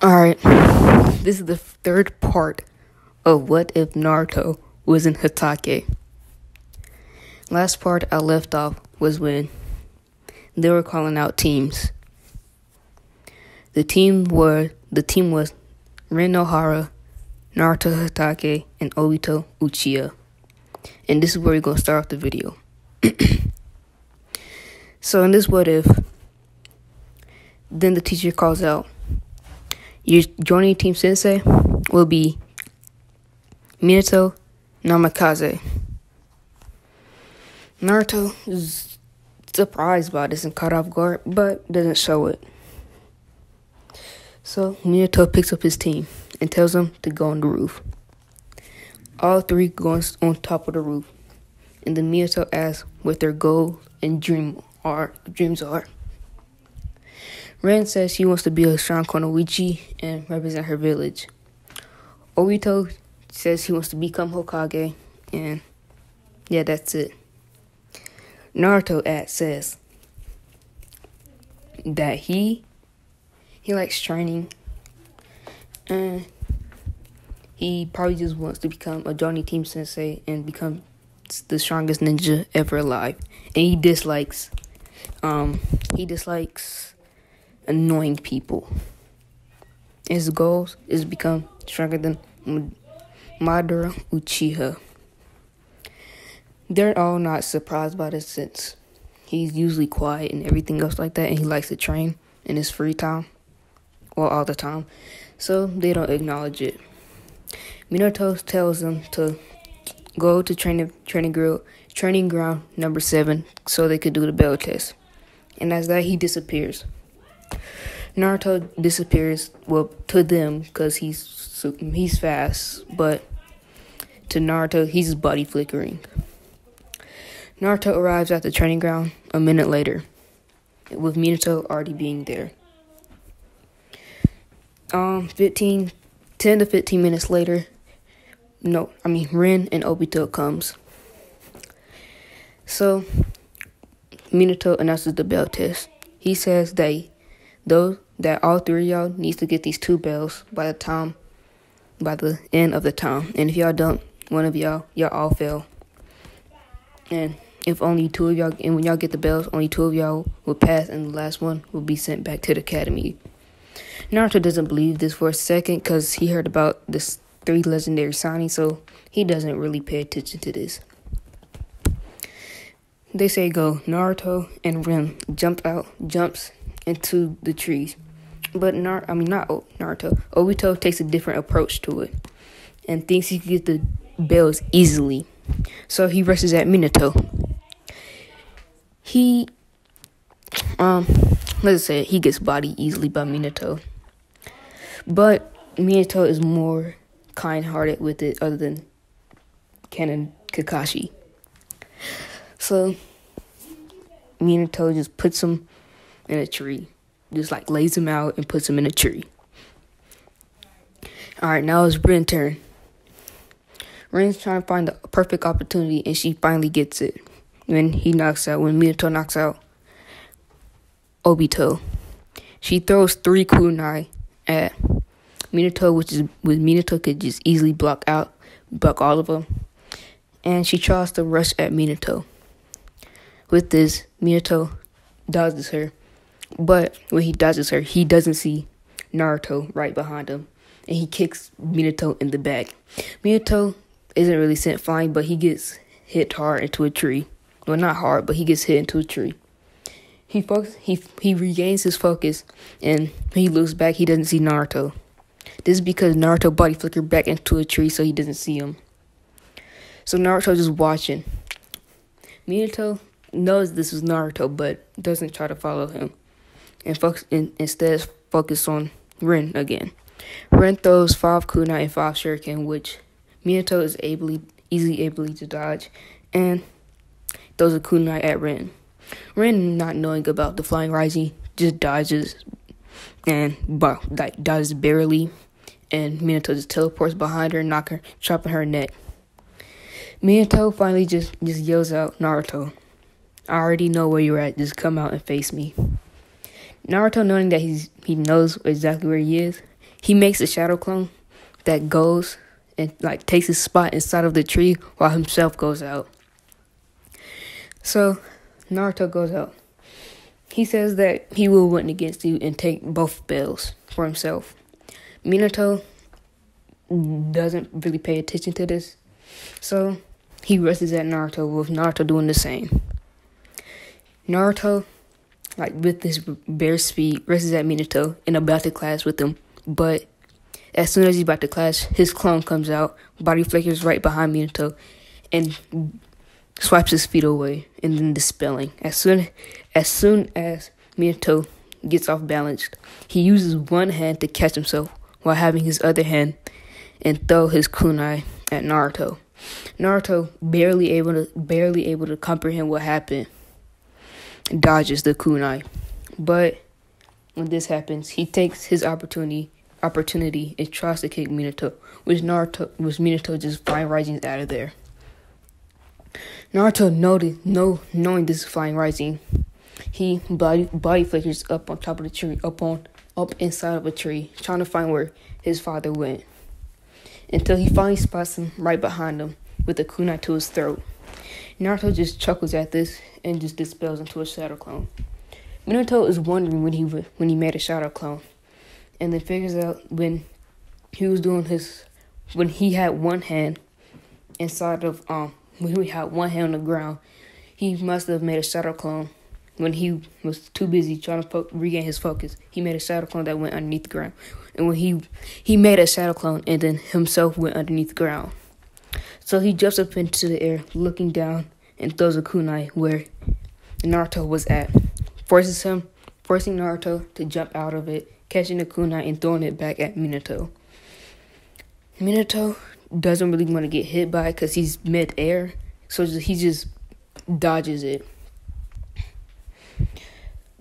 Alright, this is the third part of What If Naruto was in Hatake. Last part I left off was when they were calling out teams. The team was Rin Nohara, Naruto Hatake, and Obito Uchiha. And this is where we're going to start off the video. So in this What If, then the teacher calls out, your joining team sensei will be Minato Namikaze. Naruto is surprised by this and caught off guard, but doesn't show it. So Minato picks up his team and tells them to go on the roof. All three go on top of the roof, and then Minato asks what their goal and dreams are. Rin says she wants to be a strong Konoichi and represent her village. Obito says he wants to become Hokage, and yeah, that's it. Naruto says that he likes training, and he probably just wants to become a Johnny Team Sensei and become the strongest ninja ever alive. And he dislikes annoying people. His goals is to become stronger than Madara Uchiha. They're all not surprised by this since he's usually quiet and everything else like that, and he likes to train in his free time, or all the time, so they don't acknowledge it. Minato tells them to go to training ground number 7 so they could do the bell test, and as that he disappears. Naruto disappears, well, to them, because he's fast, but to Naruto, he's his body flickering. Naruto arrives at the training ground a minute later, with Minato already being there. 10 to 15 minutes later, Rin and Obito comes. So, Minato announces the bell test. He says that all three of y'all needs to get these 2 bells by the end of the time. And if y'all don't, one of y'all all fail. And if only 2 of y'all, and when y'all get the bells, only 2 of y'all will pass, and the last one will be sent back to the academy. Naruto doesn't believe this for a second because he heard about this 3 legendary signings, so he doesn't really pay attention to this. They say go. Naruto and Rin jumps into the trees. But not Naruto. Obito takes a different approach to it and thinks he can get the bells easily. So he rushes at Minato. He gets bodied easily by Minato. But Minato is more kind-hearted with it, other than Kakashi. So Minato just puts him in a tree. Just lays him out and puts him in a tree. Alright, now it's Rin's turn. Rin's trying to find the perfect opportunity, and she finally gets it. When Minato knocks out Obito. She throws 3 kunai at Minato, which Minato could just easily block all of them. And she tries to rush at Minato. With this, Minato dodges her. But when he dodges her, he doesn't see Naruto right behind him, and he kicks Minato in the back. Minato isn't really sent flying, but he gets hit hard into a tree. Well, not hard, but he gets hit into a tree. He regains his focus, and when he looks back, he doesn't see Naruto. This is because Naruto body flickered back into a tree, so he doesn't see him. So Naruto just watching. Minato knows this is Naruto, but doesn't try to follow him. And instead focus on Rin again. Rin throws 5 kunai and 5 shuriken, which Minato is easily able to dodge, and throws a kunai at Rin. Rin, not knowing about the flying rising, just dodges and dodges barely, and Minato just teleports behind her, chopping her neck. Minato finally just yells out, Naruto, I already know where you're at, just come out and face me. Naruto, knowing that he knows exactly where he is, he makes a shadow clone that goes and like takes his spot inside of the tree while himself goes out. So Naruto goes out. He says that he will win against you and take both bells for himself. Minato doesn't really pay attention to this, so he rushes at Naruto with Naruto doing the same. Naruto, like with his bare speed, rushes at Minato and about to clash with him, but as soon as he's about to clash, his clone comes out, body flickers right behind Minato, and swipes his feet away, and then dispelling. As soon as Minato gets off balance, he uses one hand to catch himself while having his other hand and throw his kunai at Naruto. Naruto, barely able to comprehend what happened, dodges the kunai. But when this happens, he takes his opportunity and tries to kick Minato, which Minato just flying rising out of there. Naruto knowing this is flying rising, he body flickers up on top of the tree, up inside of a tree, trying to find where his father went, until he finally spots him right behind him with a kunai to his throat. Naruto just chuckles at this and just dispels into a shadow clone. Minato is wondering when he made a shadow clone, and then figures out when he had one hand inside of when he had one hand on the ground, he must have made a shadow clone. When he was too busy trying to regain his focus, he made a shadow clone that went underneath the ground. And when he made a shadow clone and then himself went underneath the ground. So he jumps up into the air, looking down, and throws a kunai where Naruto was at. Forcing Naruto to jump out of it, catching the kunai and throwing it back at Minato. Minato doesn't really want to get hit by it because he's mid-air, so he just dodges it.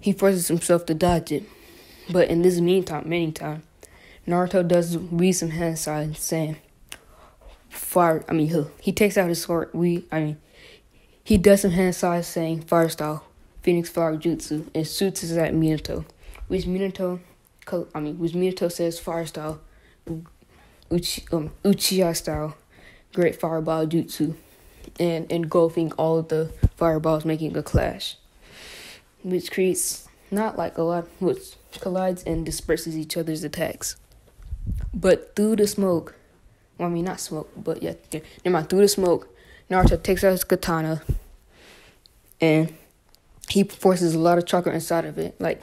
He forces himself to dodge it, but in this meantime, Naruto does read some hand signs saying, "Fire." He takes out his sword. He does some hand signs saying "Fire Style," Phoenix Flower Jutsu, and shoots it at Minato, which Minato says "Fire Style," Uchiha Style, Great Fireball Jutsu, and engulfing all of the fireballs, making a clash, which creates which collides and disperses each other's attacks. But through the smoke, through the smoke, Naruto takes out his katana, and he forces a lot of chakra inside of it. Like,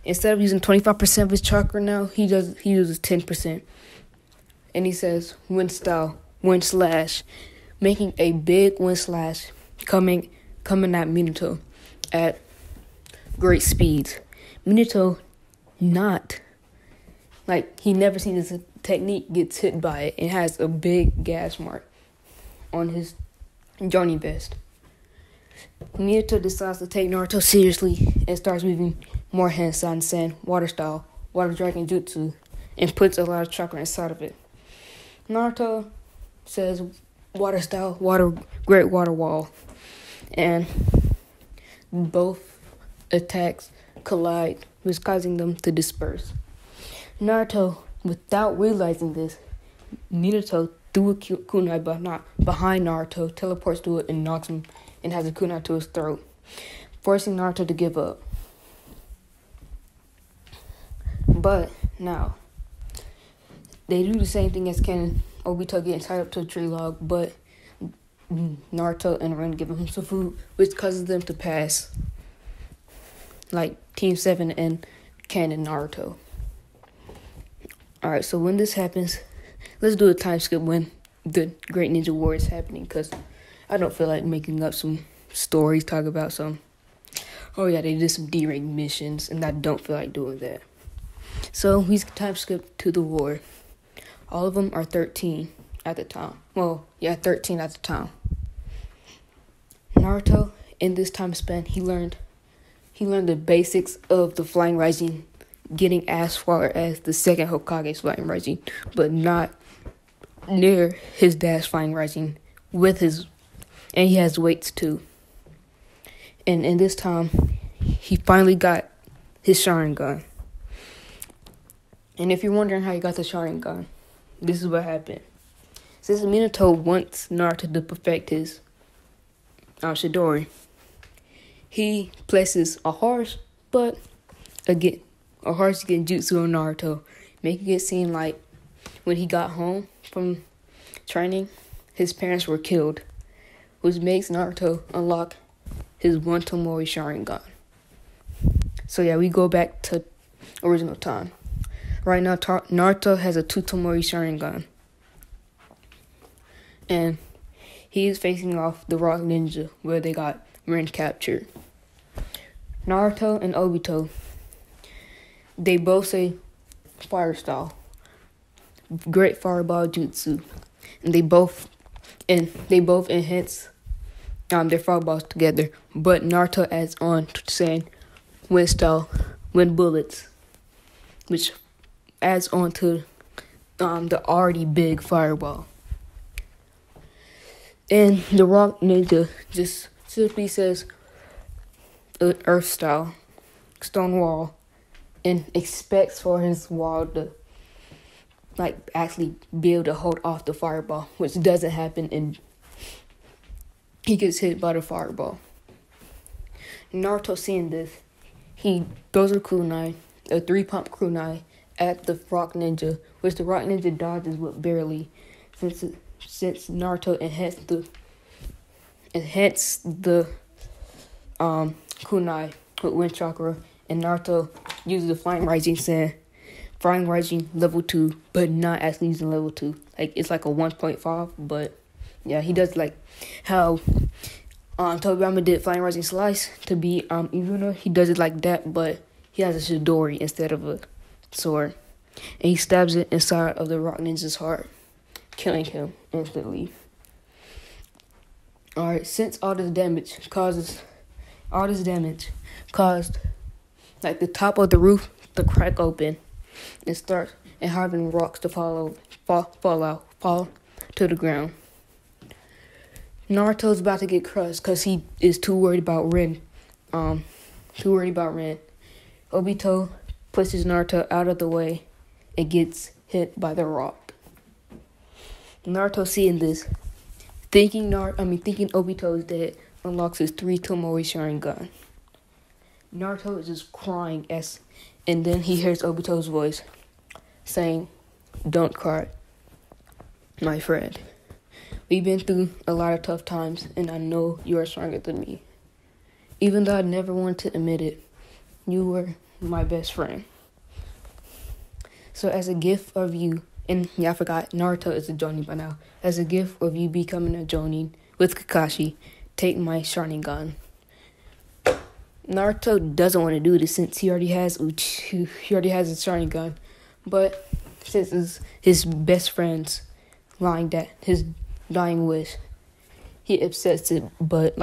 instead of using 25% of his chakra now, he uses 10%. And he says, "Wind style, wind slash," making a big wind slash coming at Minato at great speeds. Minato he never seen this technique, gets hit by it and has a big gas mark on his journey vest. Minato decides to take Naruto seriously and starts moving more hand signs saying "Water Style, Water Dragon Jutsu," and puts a lot of chakra inside of it. Naruto says "Water Style, Great Water Wall," and both attacks collide, which causing them to disperse. Naruto, without realizing this, Minato threw a kunai behind Naruto, teleports to it, and knocks him, and has a kunai to his throat, forcing Naruto to give up. But now, they do the same thing as Ken Obito getting tied up to a tree log, but Naruto and Ren give him some food, which causes them to pass, like Team 7 and Ken and Naruto. Alright, so when this happens, let's do a time skip when the Great Ninja War is happening, because I don't feel like making up some stories, talk about some, they did some D-rank missions, and I don't feel like doing that. So we time skip to the war. All of them are 13 at the time. 13 at the time. Naruto, in this time span, he learned the basics of the Flying Rising, getting as far as the second Hokage's Flying Rising, but not near his dad's Flying Rising and he has weights too. And in this time, he finally got his Sharingan. And if you're wondering how he got the Sharingan, this is what happened. Since Minato wants Naruto to perfect his Chidori, he places a harsh genjutsu on Naruto, making it seem like when he got home from training, his parents were killed, which makes Naruto unlock his one Tomori Sharingan. So yeah, we go back to original time. Right now, Naruto has a 2 Tomori Sharingan. And he is facing off the Rock Ninja, where they got Rin captured. Naruto and Obito, they both say fire style, great fireball jutsu, and they both enhance their fireballs together. But Naruto adds on to saying wind style, wind bullets, which adds on to the already big fireball. And the Rock Ninja just simply says earth style, stone wall, and expects for his wall to actually be able to hold off the fireball, which doesn't happen, and he gets hit by the fireball. Naruto, seeing this, he throws a kunai, a 3-pump kunai, at the Rock Ninja, which the Rock Ninja dodges with barely, since Naruto enhanced the kunai with wind chakra, and Naruto uses the Flying Rising level 2, but not actually using level 2. It's like a 1.5, but yeah, he does like how Tobirama did Flying Rising Slice to be Izuna. He does it like that, but he has a Chidori instead of a sword, and he stabs it inside of the Rock Ninja's heart, killing him instantly. Alright, since all this damage caused the top of the roof to crack open and having rocks to fall to the ground. Naruto's about to get crushed because he is too worried about Rin. Obito pushes Naruto out of the way and gets hit by the rock. Naruto, seeing this, thinking Obito is dead, unlocks his 3 Tomori Sharingan. Naruto is just crying and then he hears Obito's voice saying, "Don't cry, my friend. We've been through a lot of tough times, and I know you are stronger than me. Even though I never wanted to admit it, you were my best friend. So as a gift of you," and yeah, I forgot, Naruto is a Jonin by now. "As a gift of you becoming a Jonin with Kakashi, take my Sharingan." Naruto doesn't want to do this since he already has his Sharingan, but since it's his best friend's his dying wish, he accepts it, but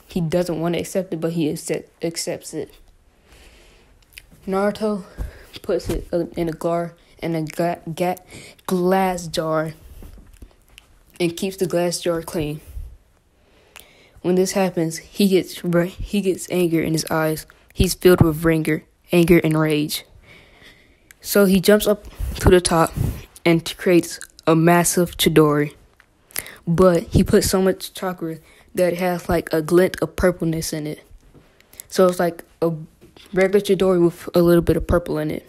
he doesn't want to accept it, but he accepts it. Naruto puts it in a glass jar and keeps the glass jar clean. When this happens, he gets anger in his eyes. He's filled with anger and rage. So he jumps up to the top and creates a massive Chidori. But he puts so much chakra that it has a glint of purpleness in it. So it's like a regular Chidori with a little bit of purple in it.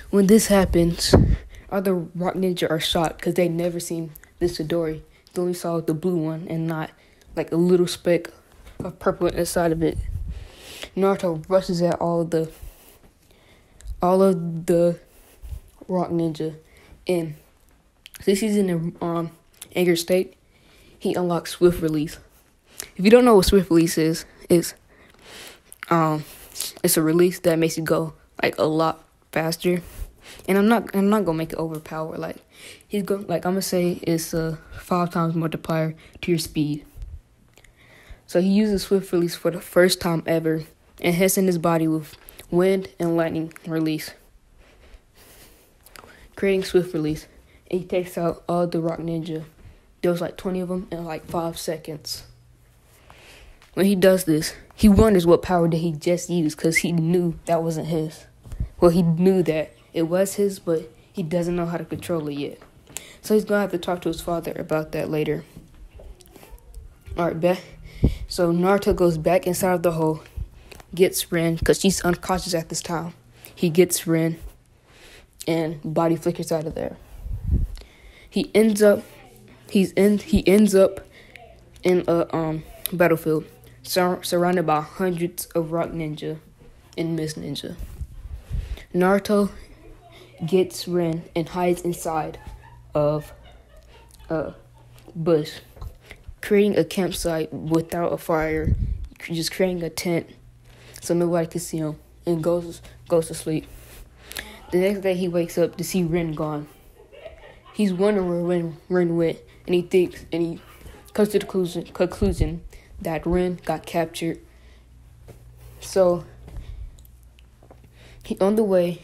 When this happens, other Rock Ninja are shocked because they never seen this Chidori. They only saw the blue one and not a little speck of purple inside of it. Naruto rushes at all of the Rock Ninja, and since he's in an anger state, he unlocks Swift Release. If you don't know what Swift Release is, it's a release that makes you go a lot faster. And I'm not gonna make it overpowered. I'm gonna say it's a 5 times multiplier to your speed. So he uses Swift Release for the first time ever, enhancing his body with wind and lightning release, creating Swift Release. And he takes out all the Rock Ninja. There was 20 of them in 5 seconds. When he does this, he wonders what power did he just use because he knew that wasn't his. Well, he knew that it was his, but he doesn't know how to control it yet. So he's gonna have to talk to his father about that later. Alright, so Naruto goes back inside of the hole, gets Rin, because she's unconscious at this time. He gets Rin, and body flickers out of there. He ends up in a battlefield, surrounded by hundreds of rock ninja and mist ninja. Naruto gets Rin and hides inside of a bush, creating a campsite without a fire, just creating a tent so nobody can see him, and goes to sleep. The next day he wakes up to see Rin gone. He's wondering where Rin went, and he comes to the conclusion that Rin got captured. So on the way,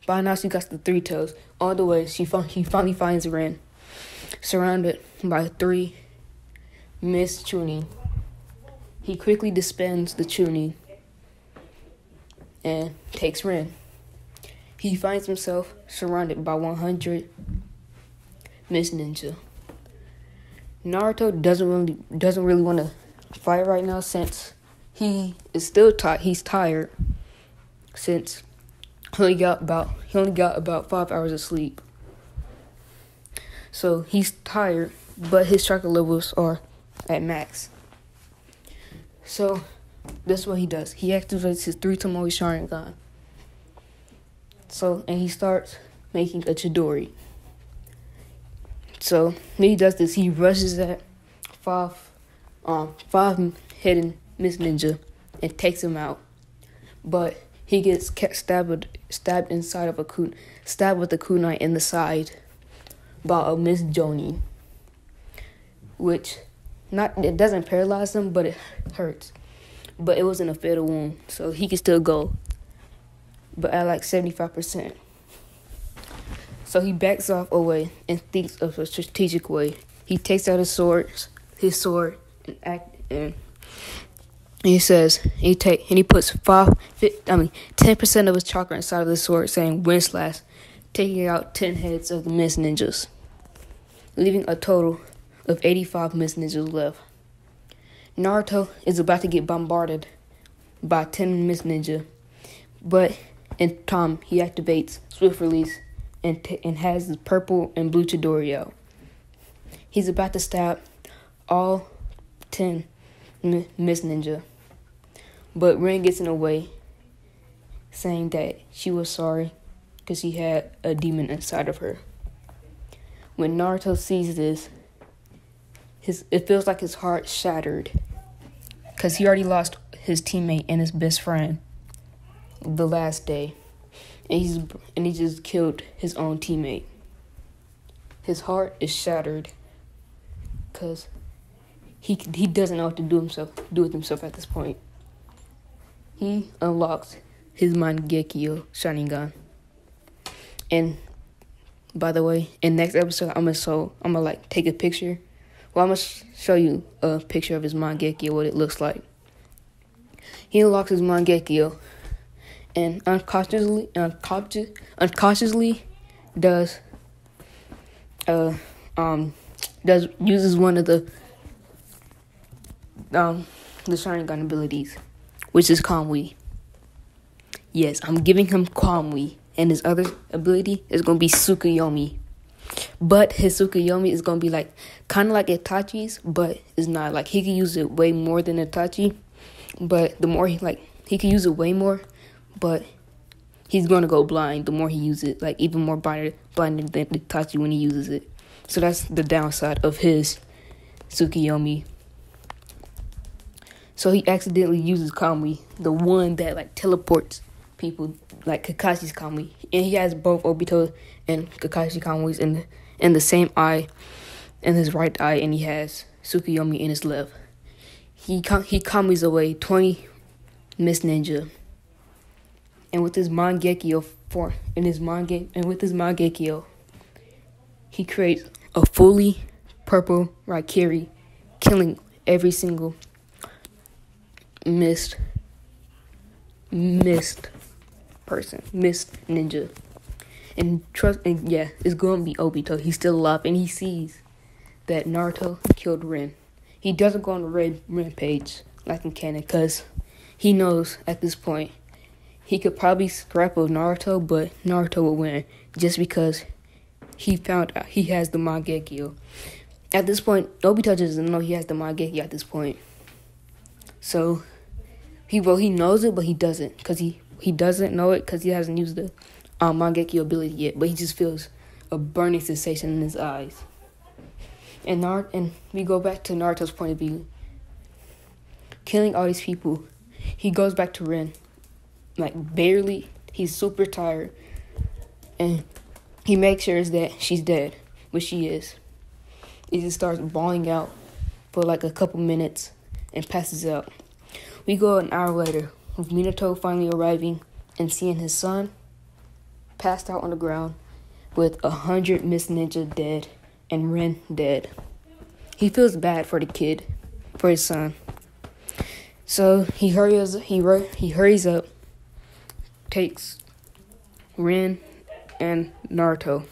by now she got the three tails. On the way, he finally finds Rin, surrounded by 3 mist chunin. He quickly disbands the chunin and takes Rin. He finds himself surrounded by 100 mist ninja. Naruto doesn't really want to fight right now since he is still tired. He's tired since he only got about 5 hours of sleep. So he's tired, but his chakra levels are at max. So that's what he does. He activates his 3 Tomoe Sharingan. So, and he starts making a Chidori. So when he does this, he rushes at 5 hidden mist ninja and takes him out. But he gets stabbed inside of stabbed with a kunai in the side by a Miss Joni, which it doesn't paralyze him, but it hurts. But it wasn't a fatal wound, so he can still go, but at like 75%. So he backs off away and thinks of a strategic way. He takes out his sword, and he says he puts 10% of his chakra inside of the sword, saying "Wind Slash," taking out 10 heads of the mist ninjas, leaving a total of 85 mist ninjas left. Naruto is about to get bombarded by 10 mist ninja, but in time he activates Swift Release and has the purple and blue Chidori out. He's about to stab all 10 mist ninja, but Rin gets in the way, saying that she was sorry because she had a demon inside of her. When Naruto sees this, it feels like his heart shattered, because he already lost his teammate and his best friend the last day, and he just killed his own teammate. His heart is shattered because he doesn't know what to do with himself at this point. He unlocks his Mangekyo Sharingan. And by the way, in next episode, I'm gonna like take a picture. Well, I'm gonna show you a picture of his Mangekyo, what it looks like. He unlocks his Mangekyo and unconsciously uses one of the Sharingan abilities, which is Kamui. Yes, I'm giving him Kamui, and his other ability is gonna be Tsukuyomi. But his Tsukuyomi is gonna be like kind of like Itachi's, but it's not. Like he can use it way more than Itachi, but the more he can use it way more, but he's gonna go blind the more he uses it, like even more blinded than Itachi when he uses it. So that's the downside of his Tsukuyomi. So he accidentally uses Kamui, the one that like teleports people, like Kakashi's Kamui, and he has both Obito and Kakashi Kamui's in the same eye, in his right eye, and he has Tsukuyomi in his left. He Kamui's away 20 mist ninja, and with his Mangekyo he creates a fully purple Raikiri, killing every single mist person, Miss Ninja. And it's gonna be Obito. He's still alive, and he sees that Naruto killed Rin. He doesn't go on the Rin page like in canon, because he knows at this point he could probably scrap with Naruto, but Naruto will win just because he found out he has the Mangekyo. At this point, Obito doesn't know he has the Mangekyo at this point. So he knows it, but he doesn't, because he doesn't know it because he hasn't used the Mangekyo ability yet. But he just feels a burning sensation in his eyes. And we go back to Naruto's point of view. Killing all these people, he goes back to Rin, like barely. He's super tired, and he makes sure that she's dead, which she is. He just starts bawling out for like a couple minutes and passes out. We go an hour later with Minato finally arriving and seeing his son passed out on the ground with 100 Miss Ninja dead and Rin dead. He feels bad for the kid, for his son. So he hurries up, takes Rin and Naruto.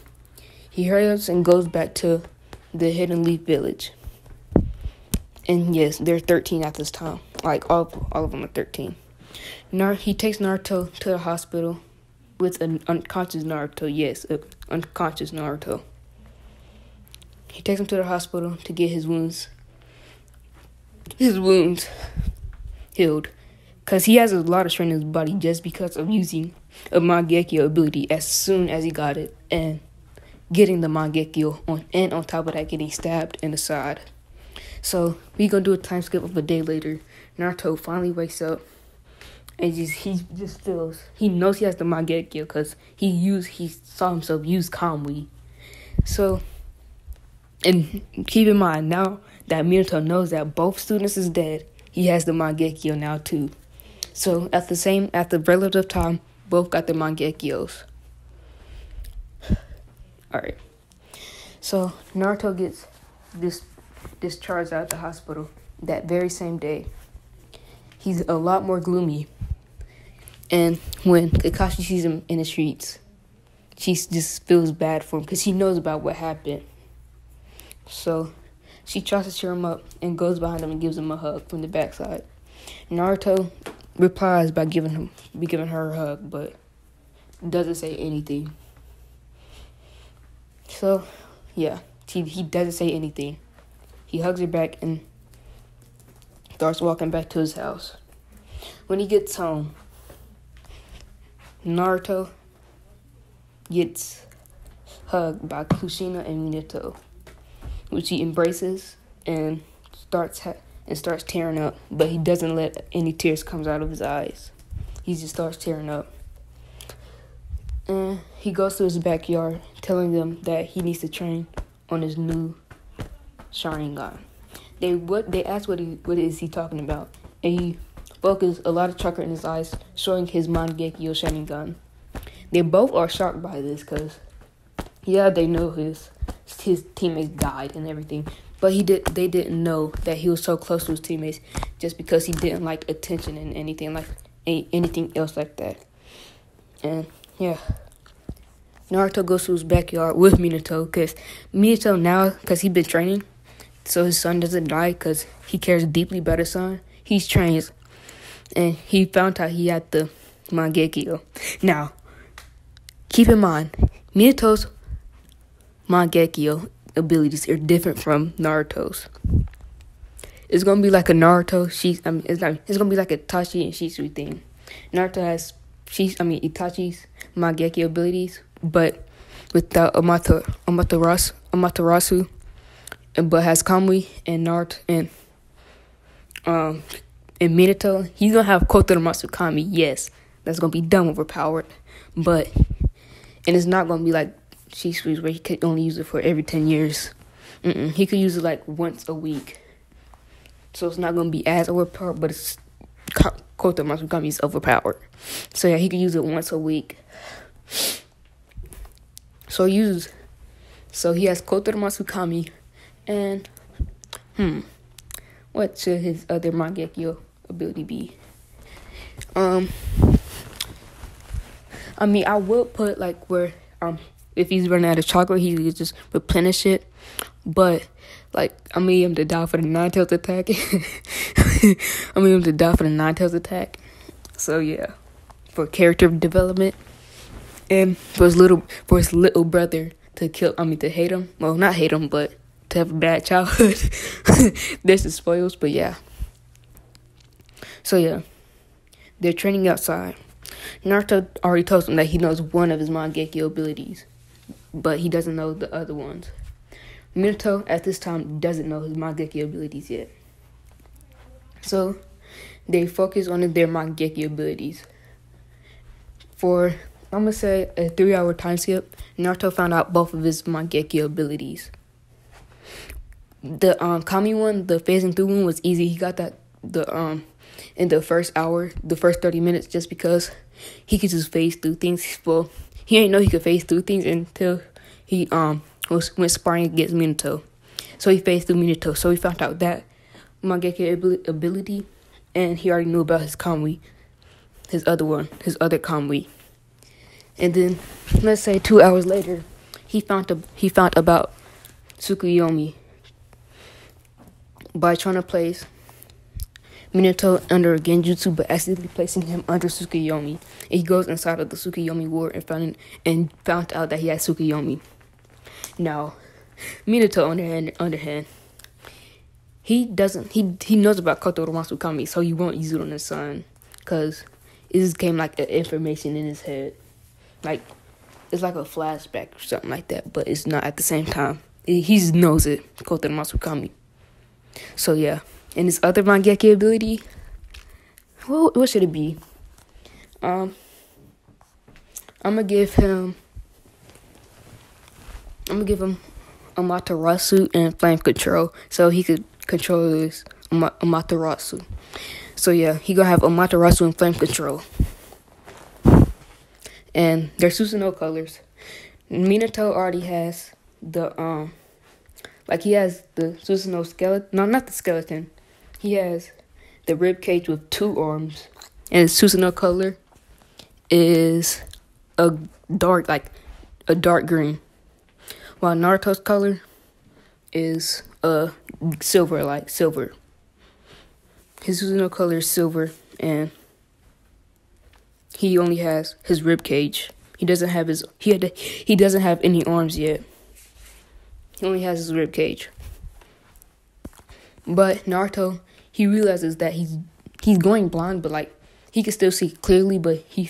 He hurries and goes back to the Hidden Leaf Village. And yes, they're 13 at this time. Like all of them are 13. He takes Naruto to the hospital with an unconscious Naruto. Yes, an unconscious Naruto. He takes him to the hospital to get his wounds healed, because he has a lot of strain in his body just because of using a Mangekyo ability as soon as he got it and getting the Mangekyo on top of that getting stabbed in the side. So we gonna do a time skip of a day later. Naruto finally wakes up and he knows he has the Mangekyo because he saw himself use Kamui. So, and keep in mind, now that Minato knows that both students is dead, he has the Mangekyo now too. So at the relative time, both got the Mangekyos. Alright. So Naruto gets discharged out of the hospital that very same day. He's a lot more gloomy. And when Kakashi sees him in the streets, she just feels bad for him because she knows about what happened. So she tries to cheer him up and goes behind him and gives him a hug from the backside. Naruto replies by giving her a hug, but doesn't say anything. So, yeah, he doesn't say anything. He hugs her back and starts walking back to his house. When he gets home, Naruto gets hugged by Kushina and Minato, which he embraces and starts tearing up, but he doesn't let any tears come out of his eyes. He just starts tearing up. And he goes to his backyard, telling them that he needs to train on his new Sharingan. They ask what is he talking about, and he focuses a lot of chakra in his eyes, showing his Mangekyo Sharingan. They both are shocked by this, because they know his teammates died and everything, but they didn't know that he was so close to his teammates just because he didn't like attention and anything else like that. And yeah, Naruto goes to his backyard with Minato, because he's been training so his son doesn't die, because he cares deeply about his son. He's trained, and he found out he had the Mangekyo. Now, keep in mind, Minato's Mangekyo abilities are different from Naruto's. It's gonna be like a Naruto. It's gonna be like a Itachi and Shisui thing. Naruto has Itachi's Mangekyo abilities, but without Amaterasu, but has Kamui and Naruto and Minato. He's gonna have Kotoramatsu Kami. Yes, that's gonna be dumb overpowered, and it's not gonna be like Shisui's where he could only use it for every 10 years. He could use it like once a week. So it's not going to be as overpowered, but it's Kotoramatsu Kami is overpowered. So yeah, he could use it once a week. So he has Kotoramatsu Kami, and what should his other Mangekyo ability be? I mean, I would put like where if he's running out of chocolate, he could just replenish it. But like I need him to die for the nine tails attack. I need him to die for the nine tails attack. So yeah, for character development and for his little brother to hate him. Well, not hate him, but to have a bad childhood. This is spoils, but yeah. So yeah, they're training outside. Naruto already told him that he knows one of his Mangekyo abilities, but he doesn't know the other ones. Minato at this time doesn't know his Mangekyo abilities yet. So they focus on their Mangekyo abilities. For, I'm going to say, a 3-hour time skip, Naruto found out both of his Mangekyo abilities. The Kami one, the phasing through one, was easy. He got that in the first hour, the first 30 minutes, just because he could just phase through things. Well, he didn't know he could phase through things until he went sparring against Minato. So he phased through Minato. So he found out that Mangekyo ability, and he already knew about his Kamui, his other Kamui. And then, let's say 2 hours later, he found about Tsukuyomi by trying to place Minato under a genjutsu, but accidentally placing him under Tsukuyomi. And he goes inside of the Tsukuyomi ward and found out that he had Tsukuyomi. Now, Minato, on the other hand, he knows about Kotoro Matsukami, so he won't use it on his son, because it just came like information in his head. Like, it's like a flashback or something like that, but it's not at the same time. He just knows it, Kotoro Matsukami. So yeah, and his other Mangekyo ability, well, what should it be? I'm gonna give him Amaterasu and Flame Control, so he could control his Amaterasu. So yeah, he gonna have Amaterasu and Flame Control. And they're Susanoo colors. Minato already has the he has the Susanoo skeleton. No, not the skeleton. He has the rib cage with 2 arms, and his Susanoo color is a dark green, while Naruto's color is silver. His Susanoo color is silver, and he only has his rib cage. He doesn't have he doesn't have any arms yet. He only has his rib cage. But Naruto, he realizes that he's going blind, but like he can still see clearly, but he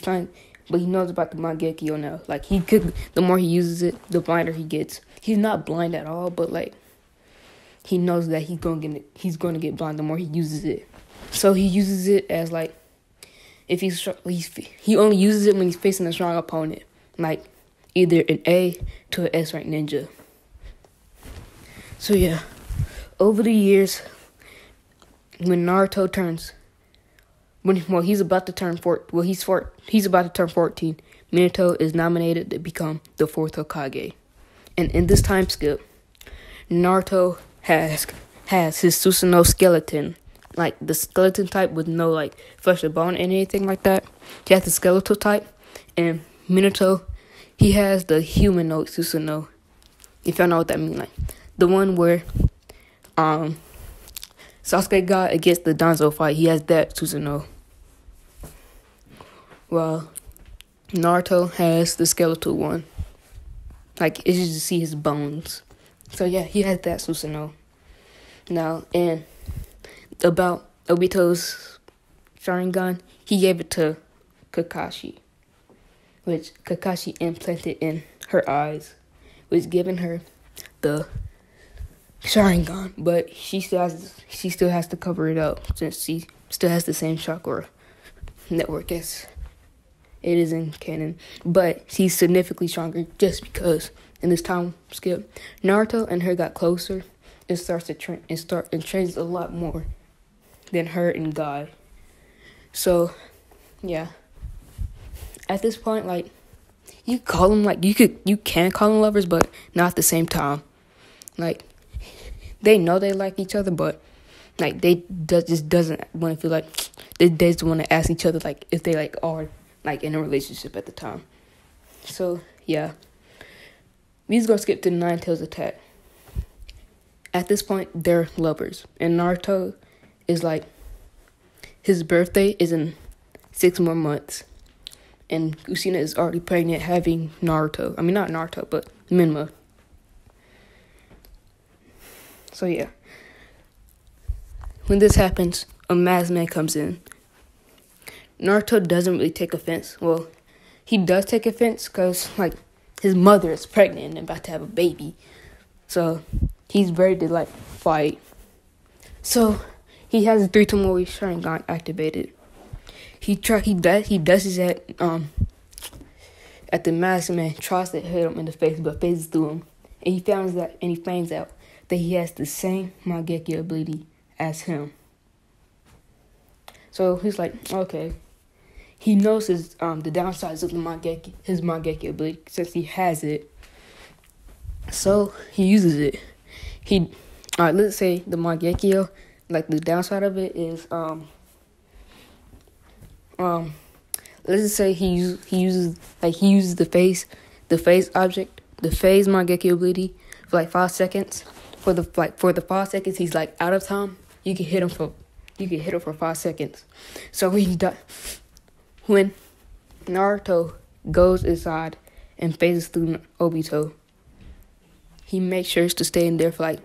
knows about the Mangekyo now. Like the more he uses it, the blinder he gets. He's not blind at all, but like he knows that he's going to get blind the more he uses it. So he uses it as like if he only uses it when he's facing a strong opponent, like either an A to an S rank ninja. So yeah, over the years, when Naruto he's about to turn 14, Minato is nominated to become the 4th Hokage. And in this time skip, Naruto has his Susanoo skeleton, like the skeleton type with no like flesh or bone and anything like that. He has the skeletal type, and Minato, he has the humanoid Susanoo. If y'all know what that means, like the one where Sasuke got against the Danzo fight, he has that Susanoo. Well, Naruto has the skeletal one. Like, it's just to see his bones. So yeah, he has that Susanoo. Now, and about Obito's Sharingan, he gave it to Kakashi, which Kakashi implanted in her eyes, which giving her the Sharingan, but she still has to cover it up since she still has the same chakra network as it is in canon. But she's significantly stronger just because in this time skip, Naruto and her got closer. It starts to trains a lot more than her and Guy. So yeah, at this point, like you can call them lovers, but not at the same time. Like, they know they like each other, but like just doesn't want to feel like they just want to ask each other like if they like are like in a relationship at the time. So yeah, we just gonna skip to the Nine Tails attack. At this point, they're lovers, and Naruto is like, his birthday is in 6 more months, and Kushina is already pregnant, having Naruto. I mean, not Naruto, but Minma. So yeah, when this happens, a masked man comes in. Naruto doesn't really take offense. Well, he does take offense because, like, his mother is pregnant and about to have a baby. So he's ready to, like, fight. So he has the 3-to-1 Sharingan activated. He does his at the masked man, tries to hit him in the face, but phases through him. And he finds out that he has the same Mangekyo ability as him. So he's like, okay. He knows the downsides of his Mangekyo ability since he has it. So he uses it. Let's say the Mangekyo, like, the downside of it is let's just say he uses the phase object, the phase Mangekyo ability for like 5 seconds. For the 5 seconds he's like out of time, you can hit him for 5 seconds. So when Naruto goes inside and phases through Obito, he makes sure to stay in there for like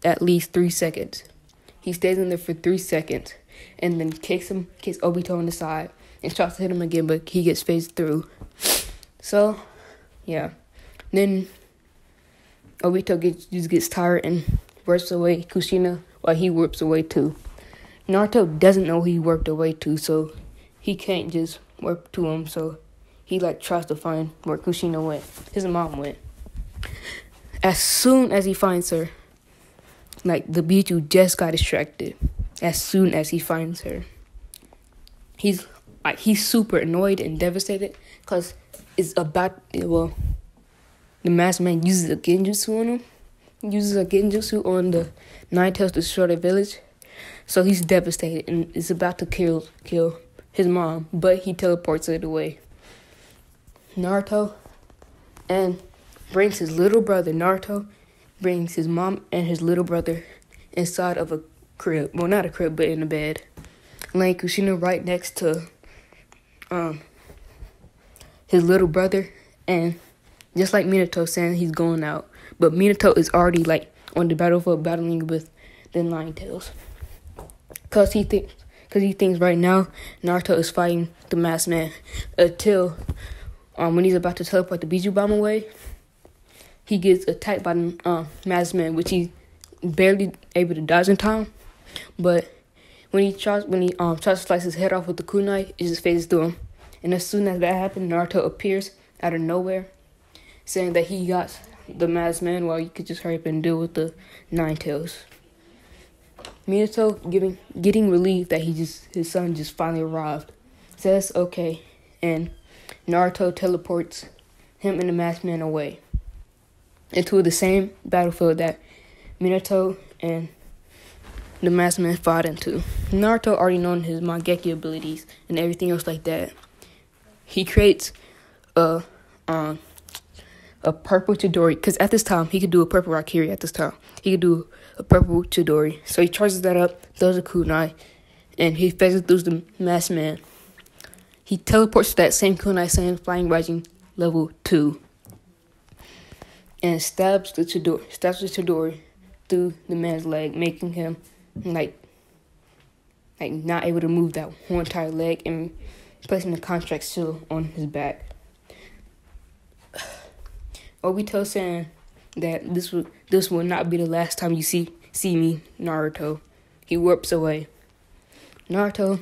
at least 3 seconds. He stays in there for 3 seconds and then kicks Obito on the side and tries to hit him again, but he gets phased through. So yeah, then Obito gets tired and warps away Kushina while he warps away too. Naruto doesn't know he warped away too, so he can't just warp to him. So he like tries to find where Kushina went. His mom went. As soon as he finds her, like, the Bichu just got distracted. As soon as he finds her, he's super annoyed and devastated because the masked man uses a genjutsu on him. Uses a genjutsu on the Nine Tails to destroy the village. So he's devastated and is about to kill his mom, but he teleports it away. Naruto brings his mom and his little brother inside of a crib. Well, not a crib, but in a bed. Laying Kushina right next to his little brother, and just like Minato saying he's going out, but Minato is already like on the battlefield battling with the Nine Tails. Cause he thinks right now Naruto is fighting the masked man until when he's about to teleport the Biju Bomb away, he gets attacked by the masked man, which he's barely able to dodge in time. But when he tries to slice his head off with the kunai, it just phases through him. And as soon as that happens, Naruto appears out of nowhere, saying that he got the masked man while you could just hurry up and deal with the Nine Tails. Minato, getting relieved that his son just finally arrived, says okay, and Naruto teleports him and the masked man away into the same battlefield that Minato and the masked man fought into. Naruto already known his Mangekyo abilities and everything else like that. He creates a purple Chidori, because at this time he could do a purple Rakiri. At this time he could do a purple Chidori, so he charges that up, throws a kunai, and he phases through the masked man. He teleports to that same kunai, saying Flying Rising level 2, and stabs the Chidori through the man's leg, making him like not able to move that whole entire leg, and placing the contract seal on his back. Obito saying that this will not be the last time you see me, Naruto. He warps away. Naruto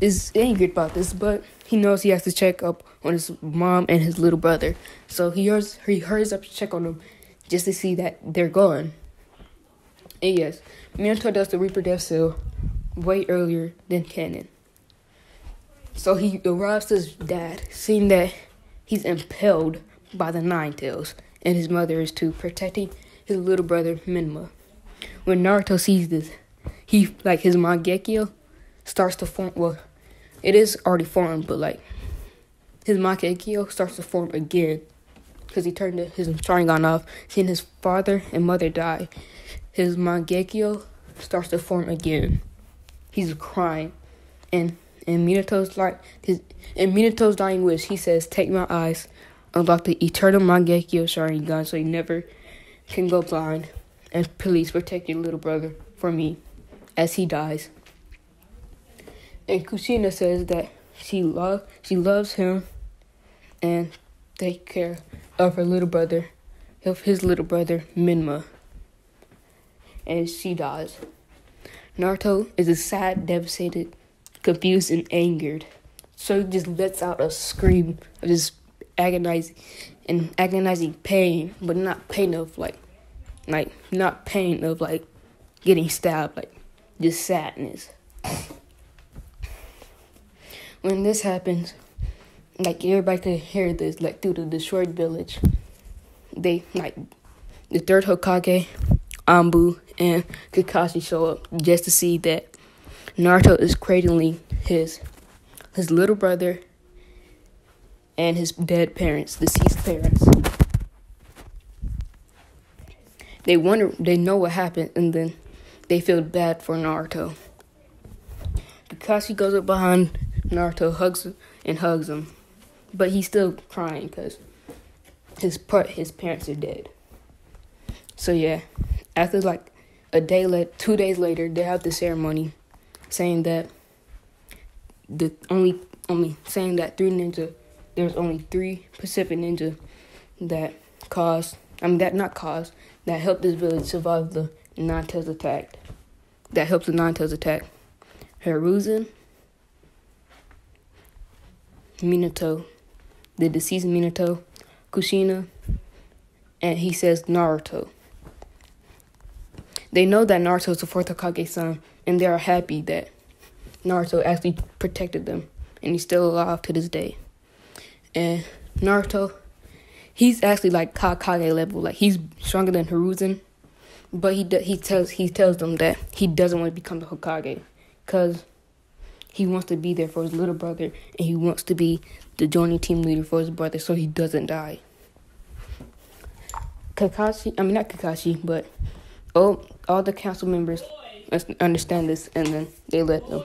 is angry about this, but he knows he has to check up on his mom and his little brother. So he hurries up to check on them just to see that they're gone. And yes, Minato does the Reaper Death Seal way earlier than canon. So he arrives to his dad, seeing that he's impaled by the Nine Tails, and his mother is too, protecting his little brother Minma. When Naruto sees this, his Mangekyo starts to form. Well, it is already formed, but his Mangekyo starts to form again because he turned his Sharingan off. Seeing his father and mother die, his Mangekyo starts to form again. He's crying, and Minato's dying wish, he says, "Take my eyes, unlock the eternal Mangekyo Sharingan, so he never can go blind, and please protect your little brother for me," as he dies. And Kushina says that she loves him and take care of his little brother, Minma. And she dies. Naruto is sad, devastated, confused, and angered. So he just lets out a scream of just agonizing pain, but not pain of not pain of getting stabbed, just sadness. When this happens, everybody could hear this, through the destroyed village. They, the third Hokage, Anbu, and Kakashi show up just to see that Naruto is cradling his little brother and his deceased parents. They know what happened, and then they feel bad for Naruto. Kakashi goes up behind Naruto, hugs him, but he's still crying because his parents are dead. So yeah, after 2 days later, they have the ceremony, saying that there's only three Pacific Ninja that helped this village survive the Nine-Tails attack. That helped the Nine-Tails attack. Hiruzen, Minato, the deceased Minato, Kushina, and he says Naruto. They know that Naruto is the fourth Hokage's son, and they are happy that Naruto actually protected them, and he's still alive to this day. And Naruto, he's actually Hokage level, he's stronger than Hiruzen, but he tells them that he doesn't want to become the Hokage, because he wants to be there for his little brother, and he wants to be the joining team leader for his brother, so he doesn't die. Not Kakashi, but all the council members understand this, and then they let them.